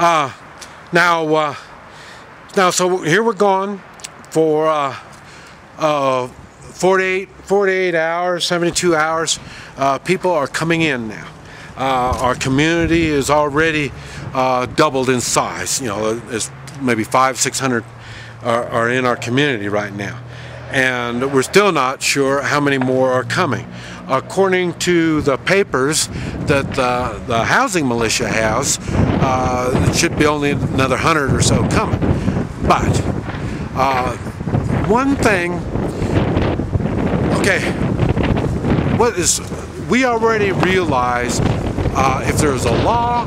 Now, so here we're gone for 48 hours, 72 hours. People are coming in now. Our community is already doubled in size. You know, it's maybe 500-600 are in our community right now, and we're still not sure how many more are coming. According to the papers that the housing militia has, it should be only another 100 or so coming. But one thing, okay, we already realize if there's a law,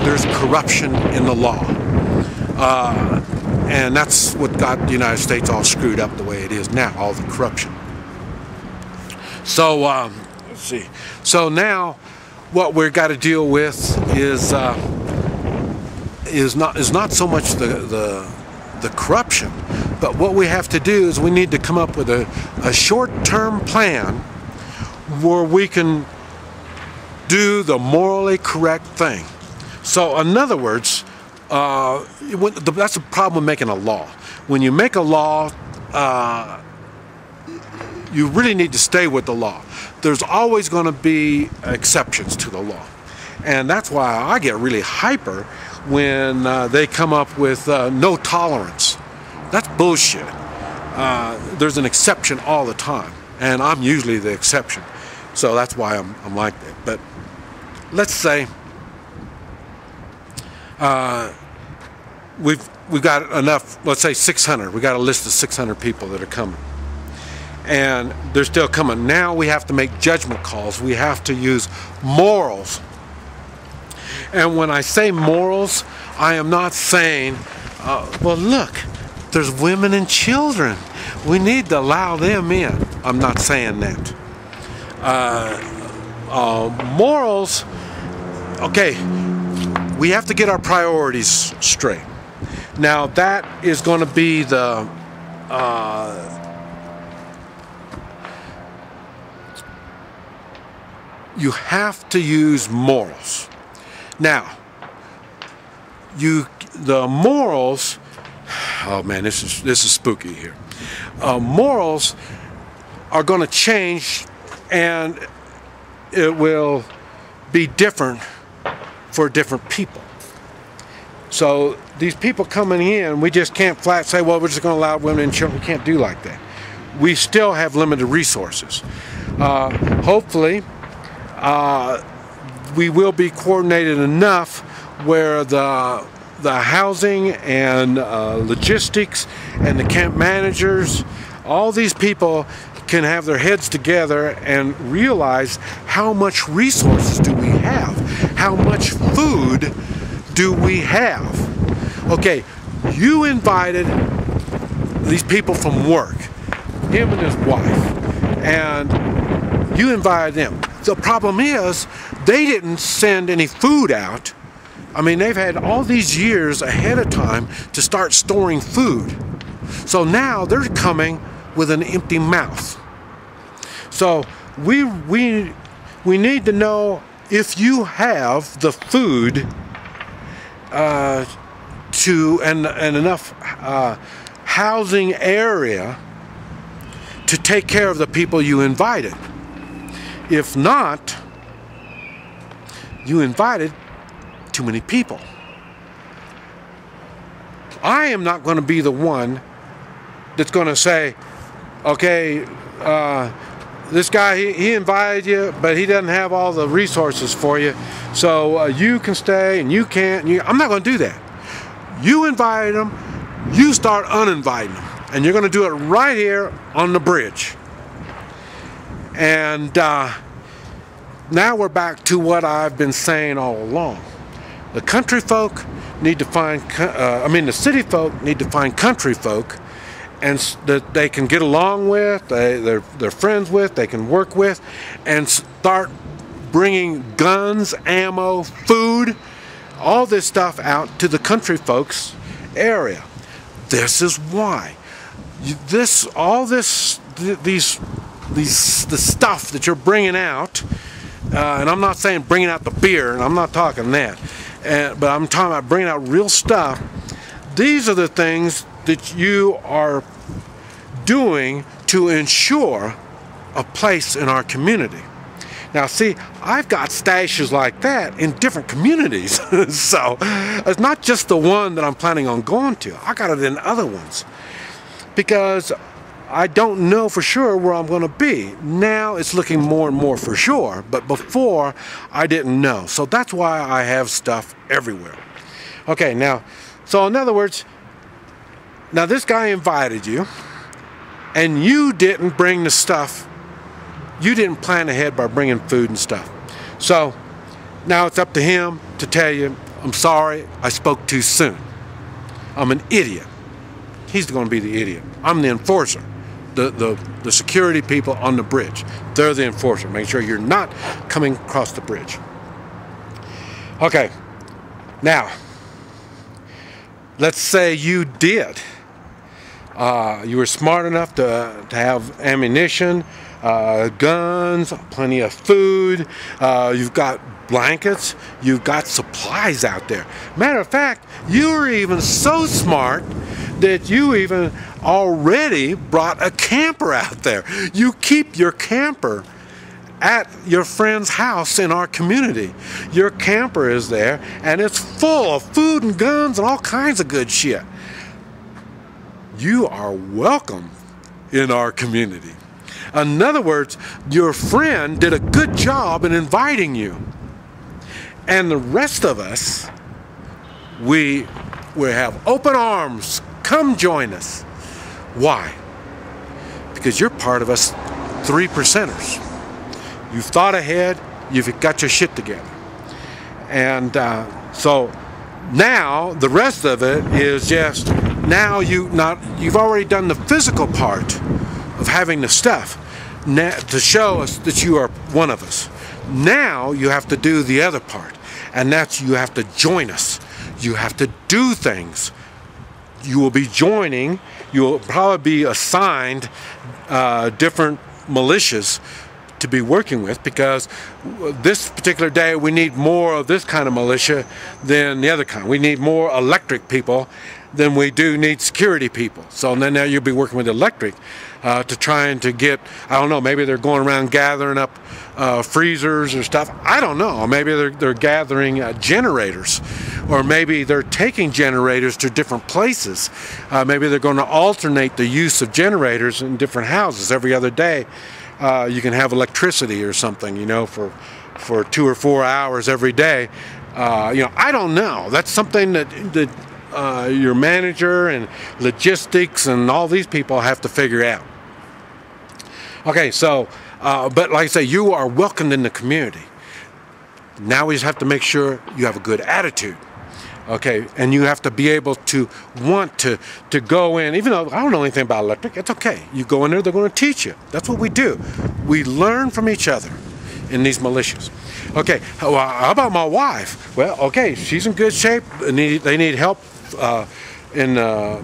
there's corruption in the law. And that's what got the United States all screwed up the way it is now, all the corruption. So, let's see. So now, what we've got to deal with is not so much the corruption, but what we have to do is we need to come up with a short-term plan where we can do the morally correct thing. So, in other words, that's the problem with making a law. When you make a law, you really need to stay with the law. There's always going to be exceptions to the law. And that's why I get really hyper when they come up with no tolerance. That's bullshit. There's an exception all the time, and I'm usually the exception. So that's why I'm like that. But let's say we've got enough, let's say 600. We got a list of 600 people that are coming. And they're still coming. Now we have to make judgment calls. We have to use morals. And when I say morals, I am not saying, well, look, there's women and children. We need to allow them in. I'm not saying that. Morals, okay, we have to get our priorities straight. Now that is going to be the you have to use morals. Now, the morals. Oh man, this is spooky here. Morals are going to change, and it will be different for different people. So these people coming in, we just can't flat say, well, we're just going to allow women and children. We can't do like that. We still have limited resources. Hopefully, we will be coordinated enough where the housing and logistics and the camp managers, all these people can have their heads together and realize how much resources do we have, how much food do we have. Okay, you invited these people from work, him and his wife, and you invited them. The problem is they didn't send any food out. I mean, they've had all these years ahead of time to start storing food. So now they're coming with an empty mouth. So we need to know if you have the food and enough housing area to take care of the people you invited. If not, you invited too many people. I am not going to be the one that's going to say, okay, this guy, he invited you, but he doesn't have all the resources for you, so you can stay and you can't. I'm not going to do that. You invited them, you start uninviting them, and you're going to do it right here on the bridge. And now we're back to what I've been saying all along. The country folk need to find, the city folk need to find country folk and that they can get along with, they're friends with, they can work with, and start bringing guns, ammo, food, all this stuff out to the country folks area. This is why. The stuff that you're bringing out, and I'm not saying bringing out the beer, and I'm not talking that. but I'm talking about bringing out real stuff. These are the things that you are doing to ensure a place in our community. Now see, I've got stashes like that in different communities. So it's not just the one that I'm planning on going to. I got it in other ones because I don't know for sure where I'm going to be. Now it's looking more and more for sure, but before I didn't know. So that's why I have stuff everywhere. Okay, now, so in other words, now this guy invited you and you didn't bring the stuff. You didn't plan ahead by bringing food and stuff. So now it's up to him to tell you, I'm sorry, I spoke too soon. I'm an idiot. He's going to be the idiot. I'm the enforcer. The security people on the bridge. They're the enforcer. Make sure you're not coming across the bridge. Okay. Now, let's say you did. You were smart enough to have ammunition, guns, plenty of food, you've got blankets, you've got supplies out there. Matter of fact, you were even so smart that you even already brought a camper out there. You keep your camper at your friend's house in our community. Your camper is there and it's full of food and guns and all kinds of good shit. You are welcome in our community. In other words, your friend did a good job in inviting you. And the rest of us, we have open arms. Come join us. Why? Because you're part of us 3%ers. You've thought ahead. You've got your shit together. And so now the rest of it is just, now you've already done the physical part of having the stuff to show us that you are one of us. Now you have to do the other part, and that's you have to join us. You have to do things. You will be joining. You will probably be assigned different militias to be working with, because this particular day we need more of this kind of militia than the other kind. We need more electric people than we do need security people. So then now you'll be working with electric to trying to get, I don't know, maybe they're going around gathering up freezers or stuff. I don't know. Maybe they're gathering generators, or maybe they're taking generators to different places. Maybe they're going to alternate the use of generators in different houses every other day. You can have electricity or something, you know, for 2 or 4 hours every day. You know, I don't know. That's something that your manager and logistics and all these people have to figure out. Okay, so, but like I say, you are welcomed in the community. Now we just have to make sure you have a good attitude. Okay, and you have to be able to want to go in, even though I don't know anything about electric, it's okay. You go in there, they're going to teach you. That's what we do. We learn from each other in these militias. Okay, how about my wife? Well, okay, she's in good shape. They need help in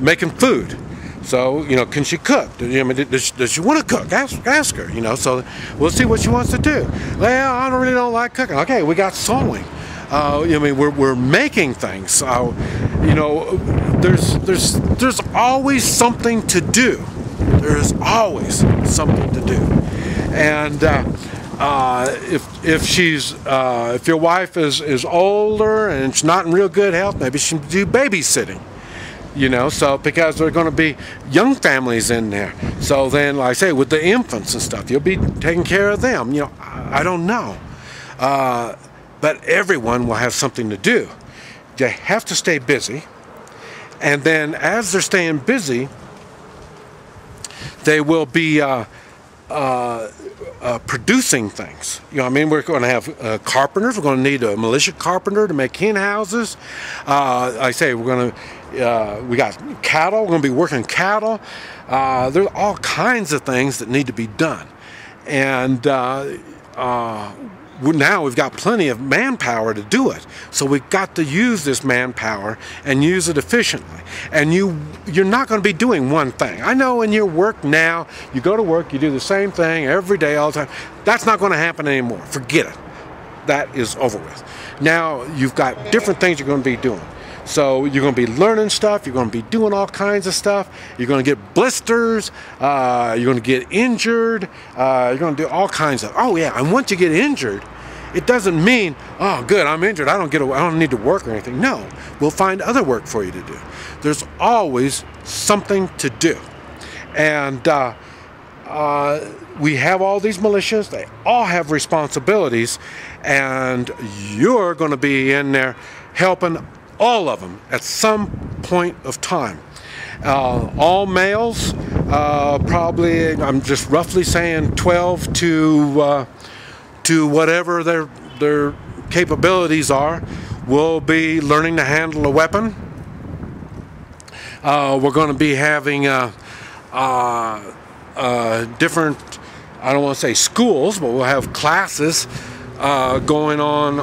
making food. So, you know, can she cook? Does she want to cook? Ask her, you know, so we'll see what she wants to do. Well, I really don't like cooking. Okay, we got sewing. I mean, we're making things. You know, there's always something to do. There's always something to do. And if your wife is older and she's not in real good health, maybe she can do babysitting. You know, so because there are going to be young families in there. So then, like I say, with the infants and stuff, you'll be taking care of them. You know, I don't know. But everyone will have something to do. They have to stay busy. And then as they're staying busy, they will be producing things. You know, I mean, we're going to have carpenters. We're going to need a militia carpenter to make hen houses. I say we're going to. We got cattle. We're going to be working cattle. There's all kinds of things that need to be done, and now we've got plenty of manpower to do it. So we've got to use this manpower and use it efficiently. And you're not going to be doing one thing. I know in your work now, you go to work, you do the same thing every day, all the time. That's not going to happen anymore. Forget it. that is over with. Now you've got different things you're going to be doing. So you're going to be learning stuff, you're going to be doing all kinds of stuff, you're going to get blisters, you're going to get injured, you're going to do all kinds of, oh yeah, and once you get injured, it doesn't mean, oh good, I'm injured, I don't need to work or anything. No, we'll find other work for you to do. There's always something to do. And we have all these militias, they all have responsibilities, and you're going to be in there helping all of them at some point of time. All males, probably, I'm just roughly saying 12 to whatever their capabilities are, will be learning to handle a weapon. We're going to be having different, I don't want to say schools, but we'll have classes going on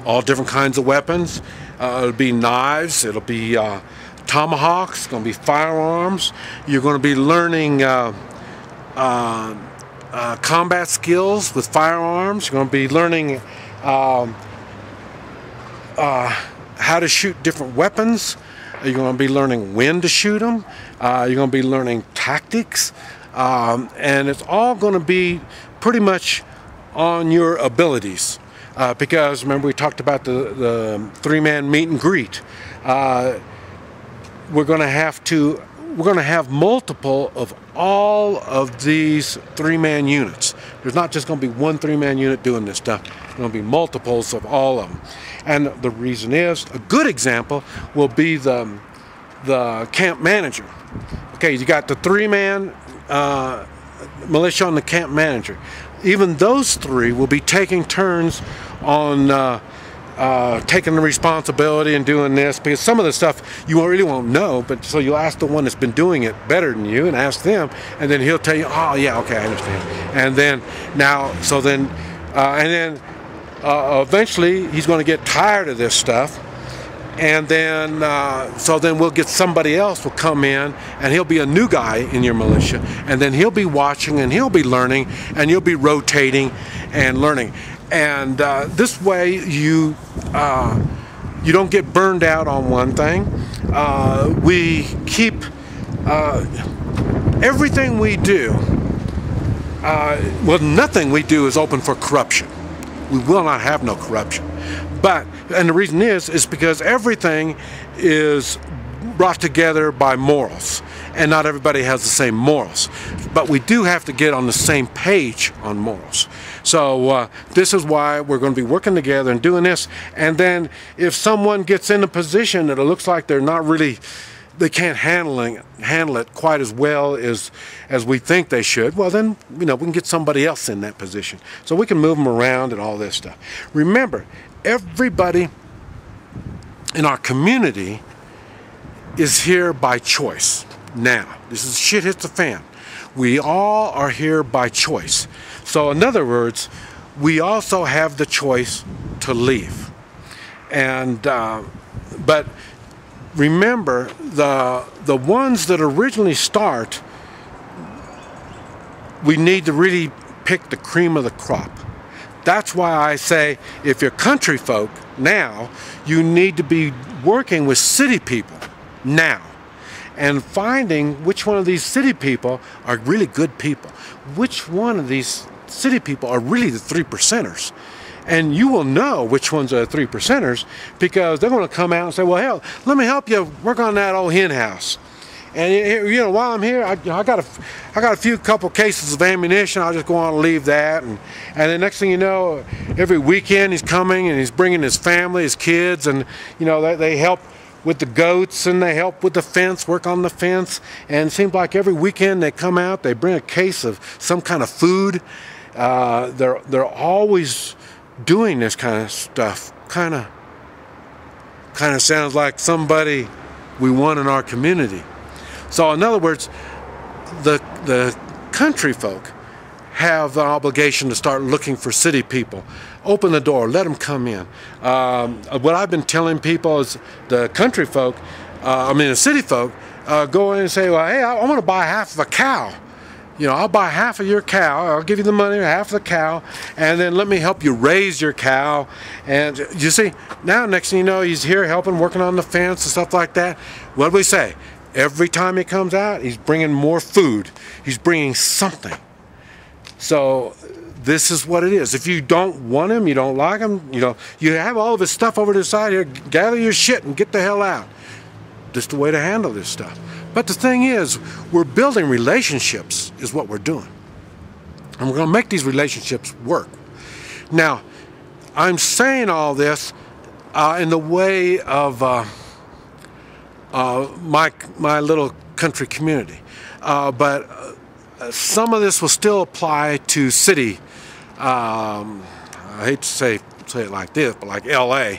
all different kinds of weapons. It'll be knives, it'll be tomahawks, it's going to be firearms. You're going to be learning combat skills with firearms. You're going to be learning how to shoot different weapons. You're going to be learning when to shoot them. You're going to be learning tactics. And it's all going to be pretty much on your abilities. Because remember we talked about the three-man meet and greet. We're going to have multiple of all of these three-man units. There's not just going to be one three-man unit doing this stuff. There's going to be multiples of all of them. And the reason is, a good example will be the camp manager. Okay, you got the three-man militia and the camp manager. Even those three will be taking turns on taking the responsibility and doing this, because some of the stuff you really won't know, but so you'll ask the one that's been doing it better than you and ask them, and then he'll tell you, oh yeah, okay, I understand. And then eventually he's going to get tired of this stuff, and then so then we'll get somebody else will come in, and he'll be a new guy in your militia, and then he'll be watching and he'll be learning, and you'll be rotating and learning. And this way you don't get burned out on one thing. We keep everything we do, well, nothing we do is open for corruption. We will not have no corruption. And the reason is because everything is brought together by morals, and not everybody has the same morals, but we do have to get on the same page on morals. So this is why we're going to be working together and doing this. And then if someone gets in a position that it looks like they're not really, they can't handle it quite as well as we think they should, well then, we can get somebody else in that position, so we can move them around and all this stuff. Remember, everybody in our community is here by choice. Now, this is shit hits the fan. We all are here by choice. So in other words, we also have the choice to leave. And but remember, the ones that originally start, we need to really pick the cream of the crop. That's why I say, if you're country folk now, you need to be working with city people now, and finding which one of these city people are really good people. Which one of these city people are really the 3%ers. And you will know which ones are the 3%ers, because they're going to come out and say, well, hell, let me help you work on that old hen house. And while I'm here, I got a couple cases of ammunition. I'll just go on and leave that, and the next thing you know, every weekend he's coming and he's bringing his family, his kids, and they help with the goats, and they help with the fence, work on the fence. And it seems like every weekend they come out, they bring a case of some kind of food. They're always doing this kind of stuff. Kind of sounds like somebody we want in our community. So in other words, the country folk have the obligation to start looking for city people. Open the door, let them come in. What I've been telling people is the country folk, the city folk, go in and say, well, hey, I want to buy half of a cow. I'll buy half of your cow, I'll give you the money, half of the cow, and then let me help you raise your cow. And you see, now next thing you know, he's here helping, working on the fence and stuff like that. What do we say? Every time he comes out, he's bringing more food. He's bringing something. So this is what it is. If you don't want him, you don't like him, you have all of his stuff over to the side here, gather your shit and get the hell out. Just the way to handle this stuff. But the thing is, we're building relationships is what we're doing. And we're going to make these relationships work. Now, I'm saying all this in the way of my little country community. But some of this will still apply to city, I hate to say it like this, but like LA.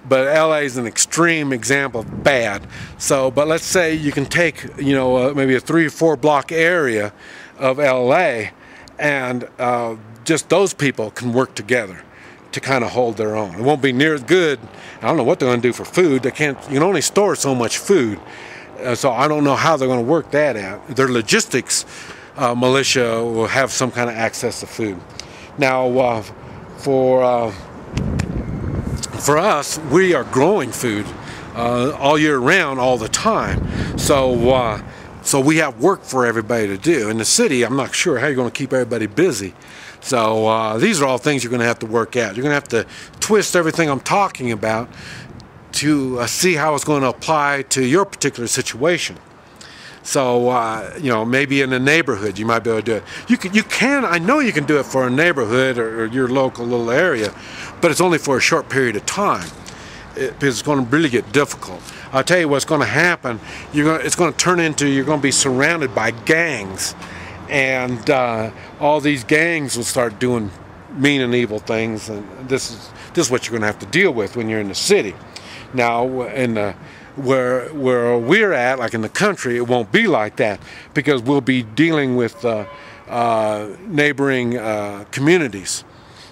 But LA is an extreme example of bad. So, but let's say you can take, maybe a 3 or 4 block area of LA, and just those people can work together to kind of hold their own. It won't be near as good. I don't know what they're going to do for food. You can only store so much food. So I don't know how they're going to work that out. Their logistics militia will have some kind of access to food. Now, for us, we are growing food all year round, all the time. So we have work for everybody to do. In the city, I'm not sure how you're going to keep everybody busy. So these are all things you're going to have to work out. You're going to have to twist everything I'm talking about to see how it's going to apply to your particular situation. So, maybe in a neighborhood, you might be able to do it. I know you can do it for a neighborhood or your local little area, but it's only for a short period of time because it's going to really get difficult. I'll tell you what's going to happen. It's going to turn into, you're going to be surrounded by gangs, and all these gangs will start doing mean and evil things, and this is what you're going to have to deal with when you're in the city. Now, where we're at, like in the country, it won't be like that because we'll be dealing with neighboring communities.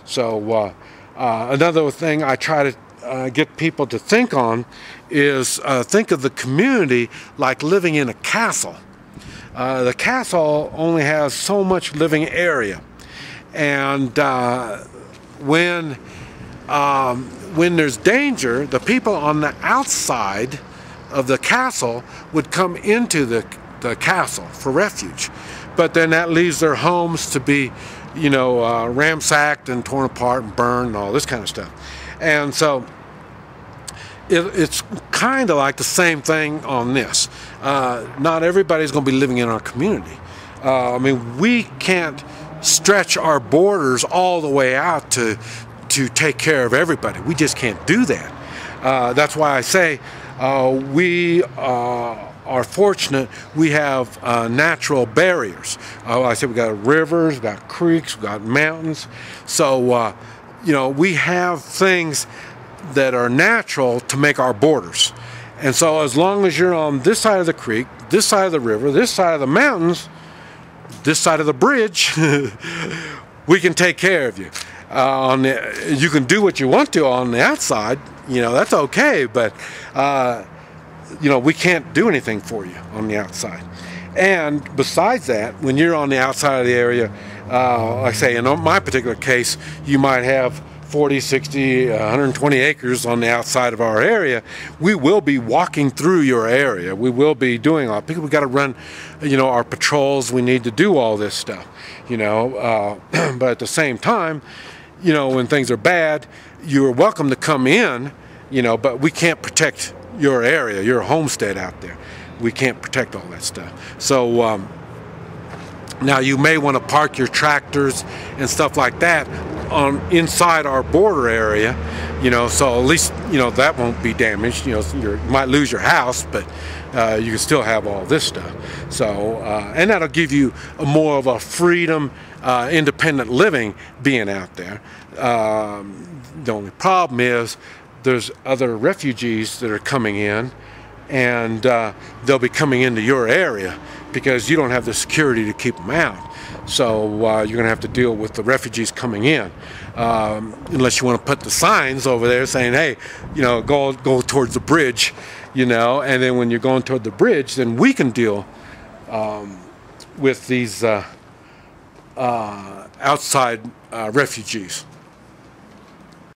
So another thing I try to get people to think on is think of the community like living in a castle. The castle only has so much living area, and when there's danger, the people on the outside of the castle would come into the castle for refuge. But then that leaves their homes to be, ransacked and torn apart and burned and all this kind of stuff. And so it's kind of like the same thing on this. Not everybody's going to be living in our community. We can't stretch our borders all the way out to take care of everybody. We just can't do that. That's why I say we are fortunate we have natural barriers. I said we got rivers, we got creeks, we got mountains. So, we have things that are natural to make our borders. And so as long as you're on this side of the creek, this side of the river, this side of the mountains, this side of the bridge, we can take care of you. You can do what you want to on the outside, that's okay, but we can't do anything for you on the outside. And besides that, when you're on the outside of the area, like I say, in my particular case, you might have 40, 60, 120 acres on the outside of our area. We will be walking through your area. We will be doing all, because we got to run, our patrols. We need to do all this stuff, but at the same time, when things are bad, you're welcome to come in, but we can't protect your area, your homestead out there. We can't protect all that stuff. So now you may want to park your tractors and stuff like that on inside our border area, so at least that won't be damaged. You might lose your house, but you can still have all this stuff. So and that'll give you more of a freedom, independent living being out there. The only problem is there's other refugees that are coming in, and they'll be coming into your area because you don't have the security to keep them out. So you're going to have to deal with the refugees coming in, unless you want to put the signs over there saying, hey, go towards the bridge, and then when you're going toward the bridge, then we can deal with these outside refugees.